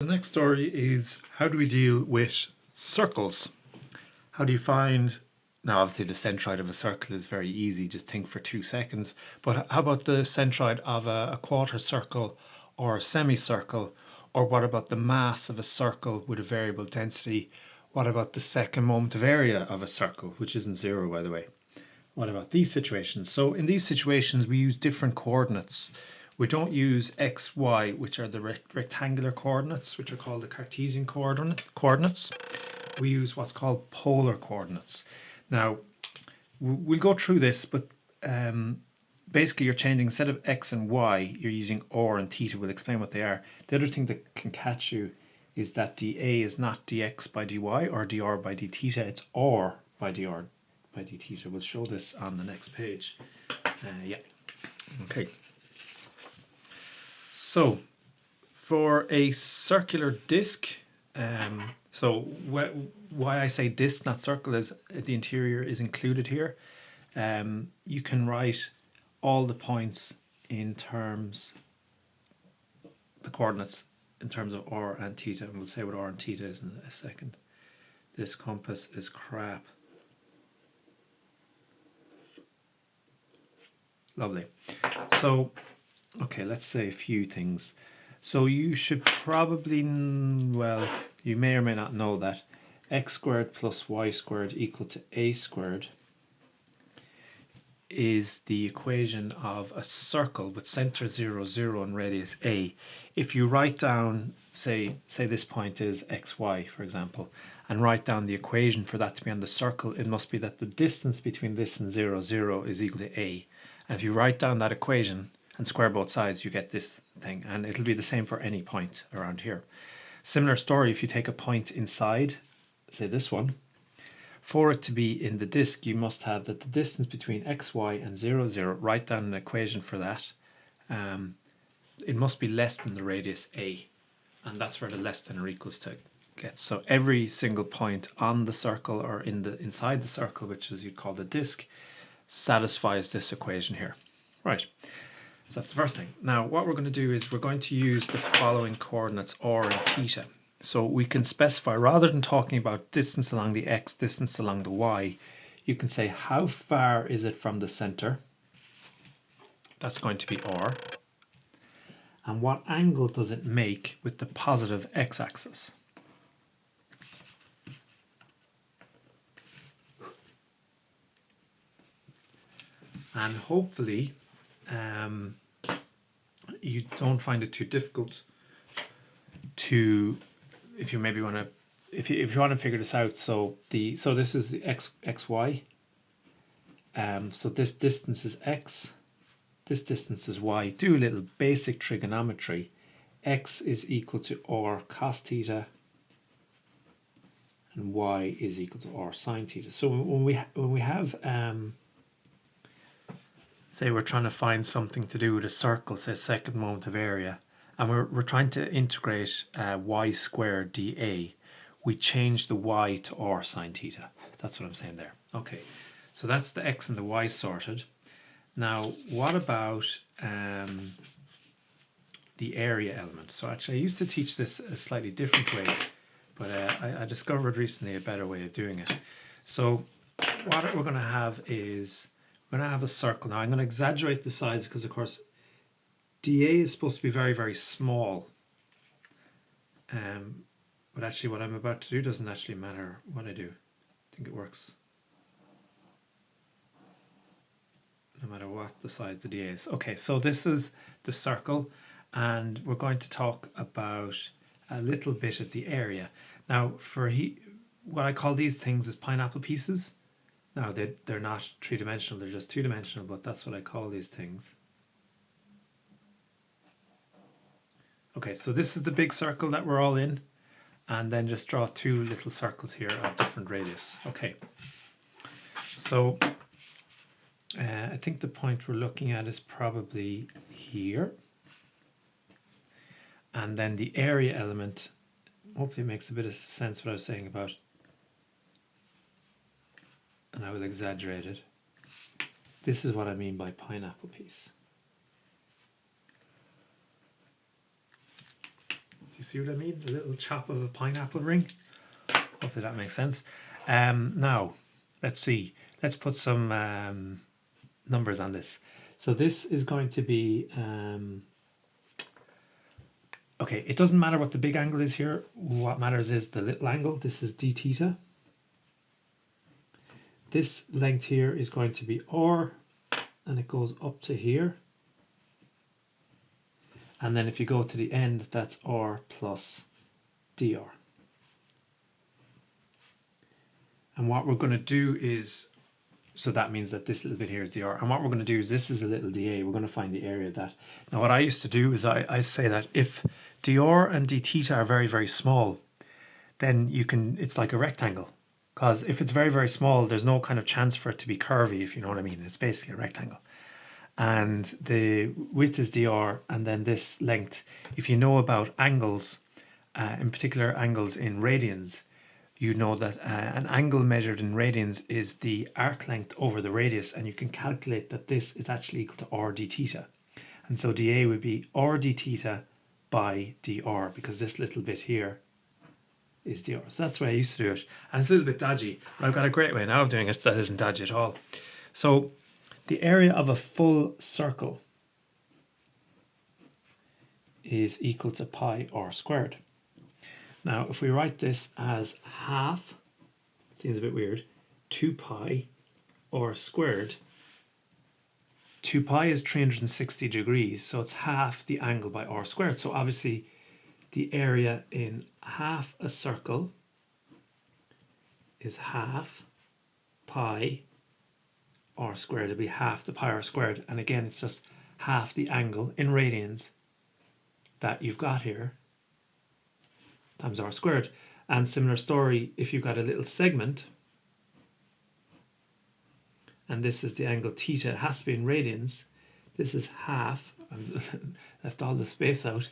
The next story is how do we deal with circles? How do you find, now obviously the centroid of a circle is very easy, just think for 2 seconds, but how about the centroid of a quarter circle or a semicircle? Or what about the mass of a circle with a variable density? What about the second moment of area of a circle, which isn't zero, by the way? What about these situations? So in these situations, we use different coordinates. We don't use x, y, which are the rectangular coordinates, which are called the Cartesian coordinates. We use what's called polar coordinates. Now, we'll go through this, but basically you're changing, instead of x and y, you're using r and theta. We'll explain what they are. The other thing that can catch you is that dA is not dx by dy or dr by d theta, it's r by dr by d theta. We'll show this on the next page. Yeah. Okay. So for a circular disc, so why I say disc, not circle, is the interior is included here. You can write all the points in terms, the coordinates in terms of r and theta, and we'll say what r and theta is in a second. This compass is crap. Lovely. So, okay, let's say a few things. So you should probably, well, you may or may not know that x squared plus y squared equal to a squared is the equation of a circle with center 0, 0 and radius a. If you write down, say this point is xy, for example, and write down the equation for that to be on the circle, it must be that the distance between this and 0, 0 is equal to a. And if you write down that equation and square both sides, you get this thing, and it'll be the same for any point around here. Similar story if you take a point inside, say this one. For it to be in the disk, you must have that the distance between x, y and 0, 0, write down an equation for that. It must be less than the radius a, and that's where the less than or equals to gets. So every single point on the circle or inside the circle, which is you'd call the disk, satisfies this equation here. Right, so that's the first thing. Now what we're going to do is we're going to use the following coordinates r and theta. So we can specify, rather than talking about distance along the x, distance along the y, you can say how far is it from the center? That's going to be r. And what angle does it make with the positive x-axis? And hopefully you don't find it too difficult to, if you maybe want to, if you want to figure this out. So this is the xy. So this distance is x, this distance is y. Do a little basic trigonometry. X is equal to r cos theta, and y is equal to r sine theta. So when we have say we're trying to find something to do with a circle, say second moment of area, and we're trying to integrate y squared dA, we change the y to r sine theta. That's what I'm saying there. Okay, so that's the x and the y sorted. Now what about the area element? So actually I used to teach this a slightly different way, but I discovered recently a better way of doing it. So what we're going to have is, we're going to have a circle. Now I'm going to exaggerate the size because of course dA is supposed to be very, very small. But actually what I'm about to do doesn't actually matter what I do. I think it works no matter what the size the dA is. Okay, so this is the circle, and we're going to talk about a little bit of the area. Now for what I call these things is pineapple pieces. Now they're not three-dimensional, they're just two-dimensional, but that's what I call these things. Okay, so this is the big circle that we're all in, and then just draw two little circles here of different radius. Okay, so I think the point we're looking at is probably here, and then the area element, hopefully it makes a bit of sense what I was saying about, and I will exaggerate it. This is what I mean by pineapple piece. You see what I mean? A little chop of a pineapple ring. Hopefully that makes sense. Now, let's see. Let's put some numbers on this. So this is going to be, okay, it doesn't matter what the big angle is here. What matters is the little angle. This is d theta. This length here is going to be r, and it goes up to here. And then if you go to the end, that's r plus dr. And what we're going to do is, so that means that this little bit here is dr. And what we're going to do is, this is a little dA. We're going to find the area of that. Now what I used to do is I say that if dr and d theta are very, very small, then you can, it's like a rectangle. Because if it's very, very small, there's no kind of chance for it to be curvy, if you know what I mean. It's basically a rectangle. And the width is dr, and then this length, if you know about angles, in particular angles in radians, you know that an angle measured in radians is the arc length over the radius, and you can calculate that this is actually equal to r d theta. And so dA would be r d theta by dr, because this little bit here is dr. So that's the way I used to do it. And it's a little bit dodgy, but I've got a great way now of doing it that isn't dodgy at all. So the area of a full circle is equal to pi r squared. Now, if we write this as half, seems a bit weird, 2 pi r squared. 2 pi is 360 degrees, so it's half the angle by r squared. So obviously the area in half a circle is half pi r squared. It'll be half the pi r squared. And again, it's just half the angle in radians that you've got here times r squared. And similar story, if you've got a little segment, and this is the angle theta, it has to be in radians. This is half, I've left all the space out,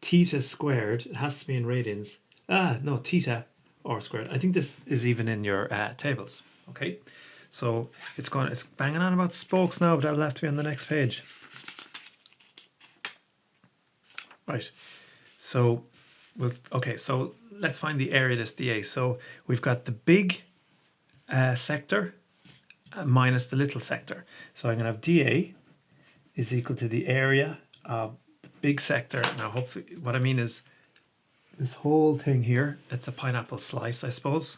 theta squared, it has to be in radians. No, theta r squared. I think this is even in your tables, okay? So it's banging on about spokes now, but that'll have to be on the next page. Right, so so let's find the area of this dA. So we've got the big sector minus the little sector. So I'm going to have dA is equal to the area of the big sector. Now hopefully, what I mean is this whole thing here, it's a pineapple slice, I suppose.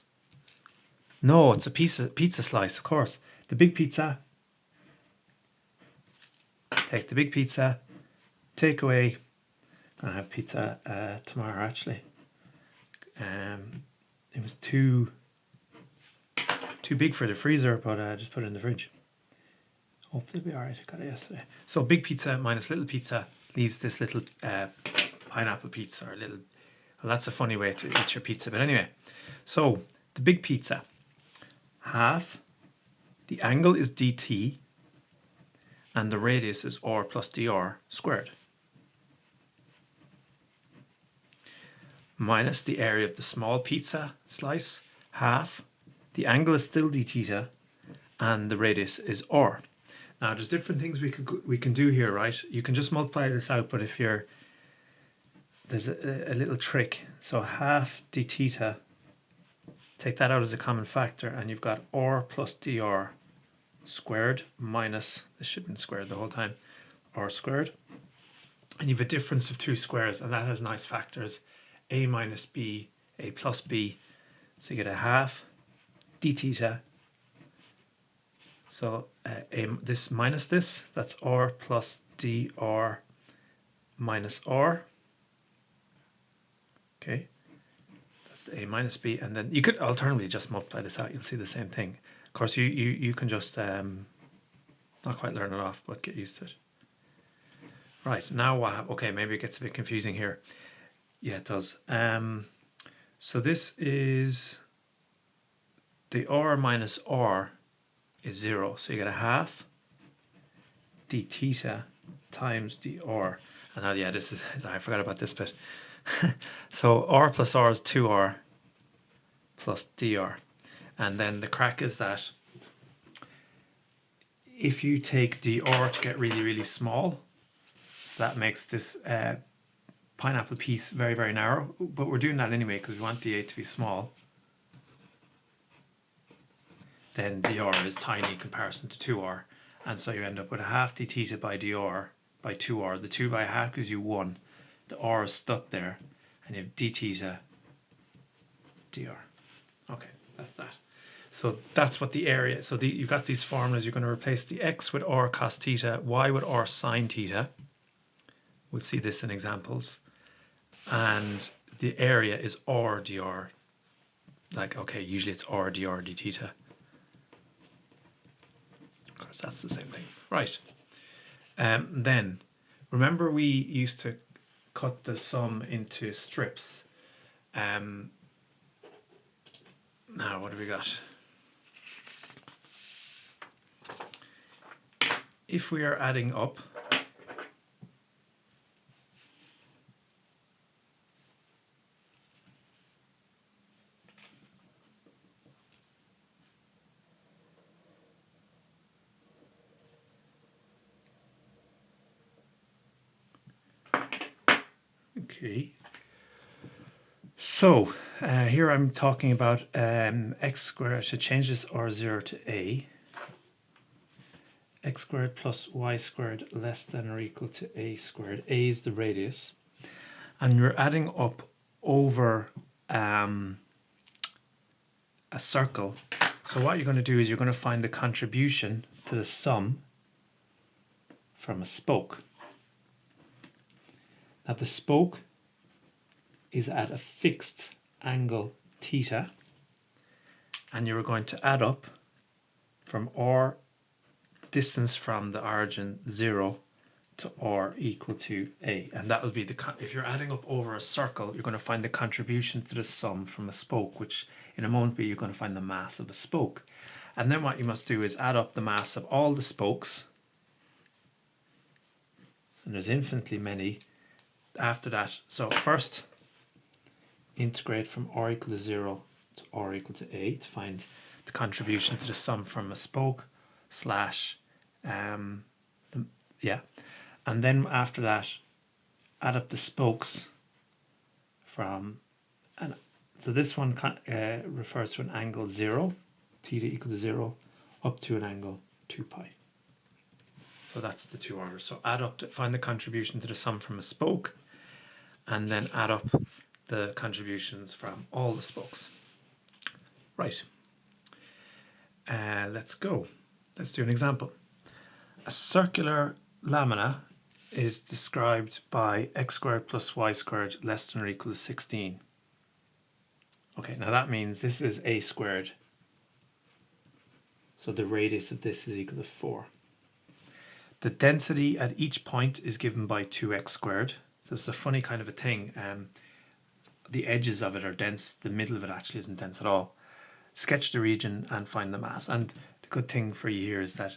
No, it's a pizza slice, of course. The big pizza, take the big pizza, take away. I'm gonna have pizza tomorrow actually. It was too big for the freezer, but I just put it in the fridge. Hopefully it'll be alright. I got it yesterday. So big pizza minus little pizza leaves this little pineapple pizza, or little. Well, that's a funny way to eat your pizza, but anyway. So the big pizza, half. The angle is dt, and the radius is r plus dr squared. Minus the area of the small pizza slice, half. The angle is still d theta, and the radius is r. Now there's different things we can do here, right? You can just multiply this out, but if you're, there's a little trick. So half d theta, take that out as a common factor, and you've got r plus dr squared minus, this should have been squared the whole time, r squared. And you have a difference of two squares, and that has nice factors, a minus b, a plus b. So you get a half d theta. So this minus this, that's r plus dr minus r. Okay, that's a minus b, and then you could alternatively just multiply this out. You'll see the same thing. Of course, you can just not quite learn it off, but get used to it. Right, now what? Okay, maybe it gets a bit confusing here. Yeah, it does. So this is the r minus r is 0. So you get a half d theta times dr. And now, yeah, this is, I forgot about this bit. So r plus r is 2r plus dr. And then the crack is that if you take dr to get really, really small, so that makes this pineapple piece very, very narrow, but we're doing that anyway because we want dA to be small. Then dr is tiny in comparison to 2r, and so you end up with a half d theta by dr by 2r. The 2 by a half gives you 1. The r is stuck there, and you have d theta dr. Okay, that's that. So that's what the area, so you've got these formulas. You're going to replace the x with r cos theta, y with r sine theta. We'll see this in examples. And the area is r dr. Like, okay, usually it's r dr d theta. Of course, that's the same thing. Right. Then, remember we used to cut the sum into strips. Now, what have we got? If we are adding up, okay, so here I'm talking about x squared. To change this r0 to a, x squared plus y squared less than or equal to a squared. A is the radius, and you're adding up over a circle. So what you're going to do is you're going to find the contribution to the sum from a spoke. Now the spoke is at a fixed angle theta, and you're going to add up from r distance from the origin 0 to r equal to a, and that will be the, if you're adding up over a circle, you're going to find the contribution to the sum from a spoke, which in a moment you're going to find the mass of a spoke. And then what you must do is add up the mass of all the spokes, and there's infinitely many after that. So first integrate from r equal to 0 to r equal to a to find the contribution to the sum from a spoke slash and then after that add up the spokes from, and so this one refers to an angle 0, theta equal to 0, up to an angle 2 pi. So that's the two orders. So add up to find the contribution to the sum from a spoke, and then add up the contributions from all the spokes. Right. Let's go. Let's do an example. A circular lamina is described by x squared plus y squared less than or equal to 16. Okay, now that means this is a squared. So the radius of this is equal to 4. The density at each point is given by 2x squared. So it's a funny kind of a thing. The edges of it are dense, the middle of it actually isn't dense at all. Sketch the region and find the mass. And the good thing for you here is that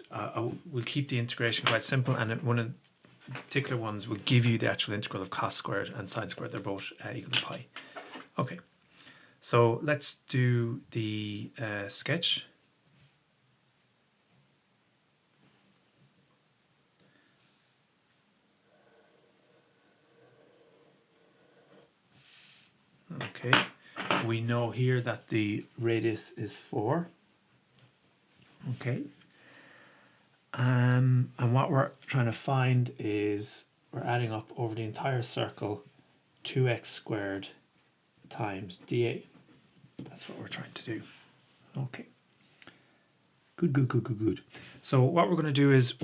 we'll keep the integration quite simple, and one of the particular ones will give you the actual integral of cos squared and sine squared. They're both equal to pi. Okay, so let's do the sketch. Okay, we know here that the radius is 4. Okay, and what we're trying to find is we're adding up over the entire circle 2x squared times dA. That's what we're trying to do. Okay. Good. So what we're going to do is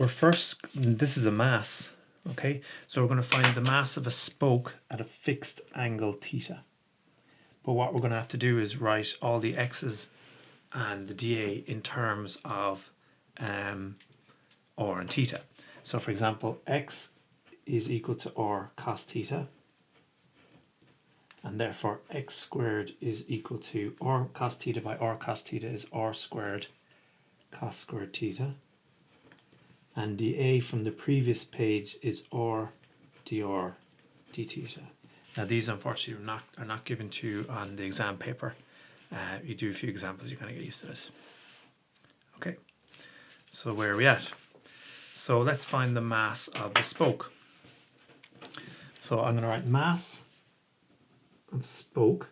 this is a mass. Okay, so we're going to find the mass of a spoke at a fixed angle theta. But what we're going to have to do is write all the x's and the dA in terms of r and theta. So for example, x is equal to r cos theta, and therefore x squared is equal to r cos theta by r cos theta is r squared cos squared theta, and dA from the previous page is r dr d theta. Now these unfortunately are not given to you on the exam paper. You do a few examples, you kind of get used to this. Okay, so where are we at? So let's find the mass of the spoke. So I'm going to write mass of spoke.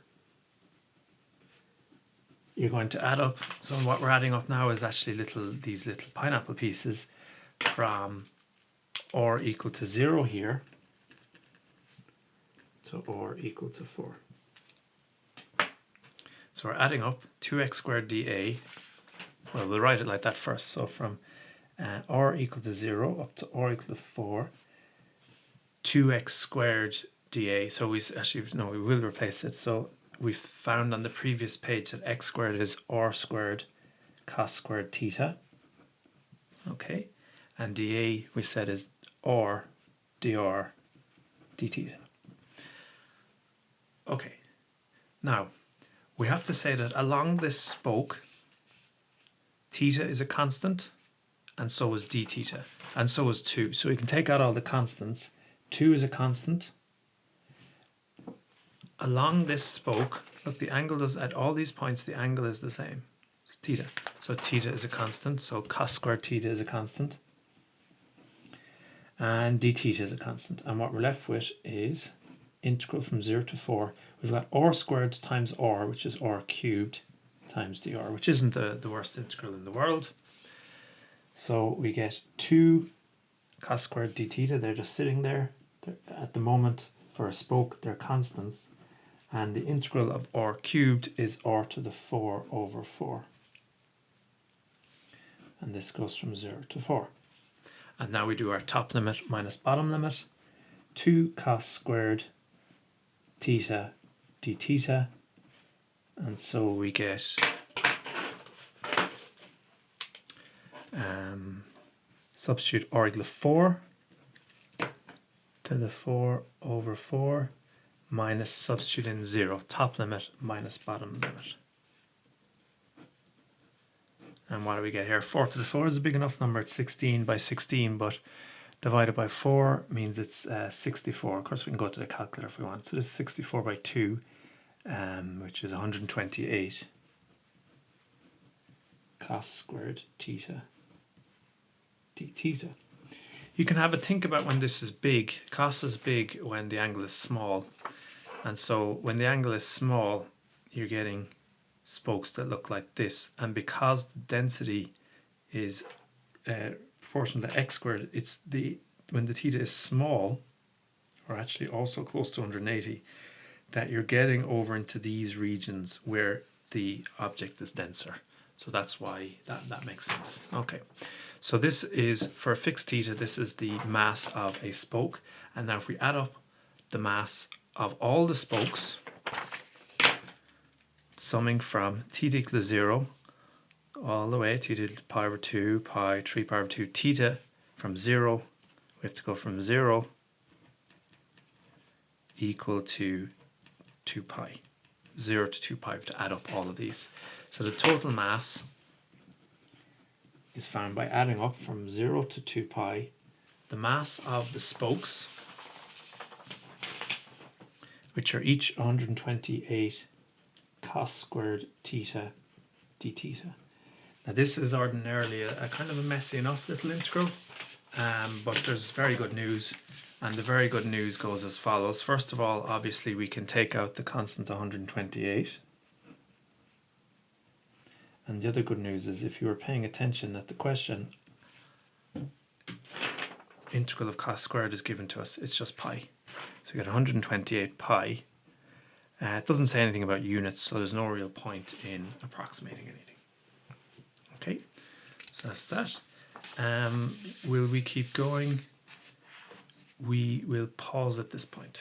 You're going to add up. So what we're adding up now is actually these little pineapple pieces from r equal to 0 here to r equal to 4. So we're adding up 2x squared dA. Well, we'll write it like that first. So from r equal to 0 up to r equal to 4, 2x squared dA. So we will replace it. So we found on the previous page that x squared is r squared cos squared theta. Okay, and dA we said is r dr d theta. Okay, now we have to say that along this spoke, theta is a constant, and so is d theta, and so is 2. So we can take out all the constants. 2 is a constant. Along this spoke, look, the angle is at all these points, the angle is the same. It's theta. So theta is a constant, so cos squared theta is a constant. And d theta is a constant. And what we're left with is integral from 0 to 4. We've got r squared times r, which is r cubed, times dr, which isn't the worst integral in the world. So we get 2 cos squared d theta. They're just sitting there. At the moment, for a spoke, they're constants. And the integral of r cubed is r to the 4 over 4. And this goes from 0 to 4. And now we do our top limit minus bottom limit. 2 cos squared theta d theta. And so we get substitute r equal to 4 to the 4 over 4 minus substitute in 0, top limit minus bottom limit. And what do we get here? 4 to the 4 is a big enough number. It's 16 by 16, but divided by 4 means it's 64. Of course, we can go to the calculator if we want. So this is 64 by 2, which is 128 cos squared theta d theta. You can have a think about when this is big. Cos is big when the angle is small. And so when the angle is small, you're getting spokes that look like this. And because the density is proportional to x squared, it's when the theta is small, or actually also close to 180, that you're getting over into these regions where the object is denser. So that's why that makes sense. Okay, so this is, for a fixed theta, this is the mass of a spoke. And now if we add up the mass of all the spokes, summing from theta equal to 0 all the way, theta to pi over 2, pi, 3 pi over 2, theta from 0, we have to go from 0 equal to 2 pi. 0 to 2 pi to add up all of these. So the total mass is found by adding up from 0 to 2 pi the mass of the spokes, which are each 128 cos squared theta d theta. Now this is ordinarily a kind of a messy enough little integral, but there's very good news, and the very good news goes as follows. First of all, obviously we can take out the constant 128. And the other good news is, if you were paying attention at the question, integral of cos squared is given to us, it's just pi. So you get 128 pi. It doesn't say anything about units, so there's no real point in approximating anything. Okay, so that's that. Will we keep going? We will pause at this point.